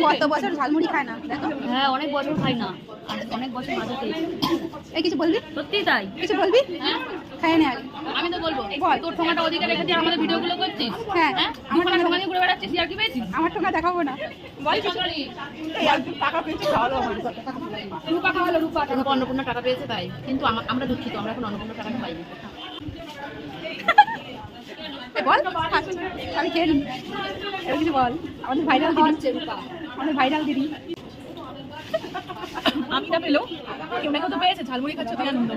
কত বছর ঝালমুড়ি খায় না দেখো। হ্যাঁ অনেক বছর খাই না, অনেক বছর মাঝে খেয়েছি। এই কিছু বলবি? সত্যি তাই। কিছু বলবি? খায় না আগে। আমি তো বলবো বল। তোর ঠোঙাটা ওদিকে রেখে দিয়ে আমাদের ভিডিওগুলো করছিস। হ্যাঁ আমার ঠোঙা নিয়ে ঘুরে বেড়াচ্ছিস, আর কি পেয়েছিস? আমার ঠোঙা দেখাবো না। বল কিছু। টাকা পেয়েছি খাওয়ালো রূপা খাওয়ালো, রূপা অন্নপূর্ণা টাকা পেয়েছে তাই, কিন্তু আমরা দুঃখিত, আমরা এখন অন্নপূর্ণা টাকা পাইনি। বল আমি খেয়ে নিই। এবার কিছু বল। আমাদের ভাইরাল দিদি, আমাদের ভাইরাল দিদি। আমি না পেলেও কেউ না কেউ তো পেয়েছে, ঝালমুড়ি খাচ্ছে তুই আনন্দ।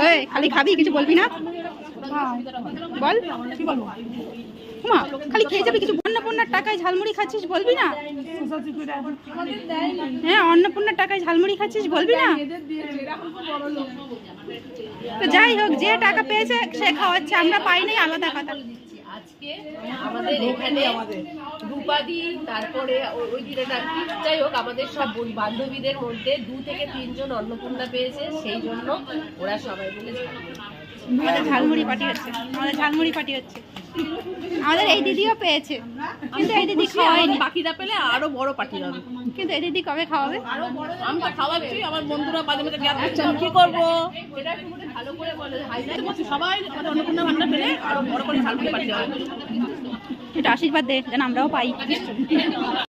এই খালি খাবি, কিছু বলবি না? বল কি বলবো? মা খালি খেয়ে যাবি, কিছু অন্নপূর্ণার টাকায় ঝালমুড়ি খাচ্ছিস বলবি না? হ্যাঁ অন্নপূর্ণার টাকায় ঝালমুড়ি খাচ্ছিস বলবি না? তো যাই হোক, যে টাকা পেয়েছে সে খাওয়াচ্ছে, আমরা পাইনি আলাদা কথা। আজকে আমাদের এখানে রূপাদি, তারপরে ওই দিনটা কি, যাই হোক আমাদের সব বান্ধবীদের মধ্যে 2 থেকে 3 জন অন্নপূর্ণা পেয়েছে, সেই জন্য ওরা সবাই মিলে আমাদের ঝালমুড়ি পার্টি হচ্ছে, আমাদের ঝালমুড়ি পার্টি হচ্ছে। আমাদের এই দিদিও পেয়েছে, কিন্তু এই দিদি খাওয়ায়নি। বাকিরা পেলে আরো বড় পার্টি হবে, কিন্তু এই দিদি কবে খাওয়াবে? আমি তো খাওয়াচ্ছি, আমার বন্ধুরা মাঝে মাঝে গ্যাপ দিচ্ছে, আমি কি করবো? এটা একটু ভালো করে বলে হাইলাইট করছি, সবাই আমাদের অন্নপূর্ণা ভান্ডার পেলে আরো বড় করে ঝালমুড়ি পার্টি হবে। এটা আশীর্বাদ দে যেন আমরাও পাই।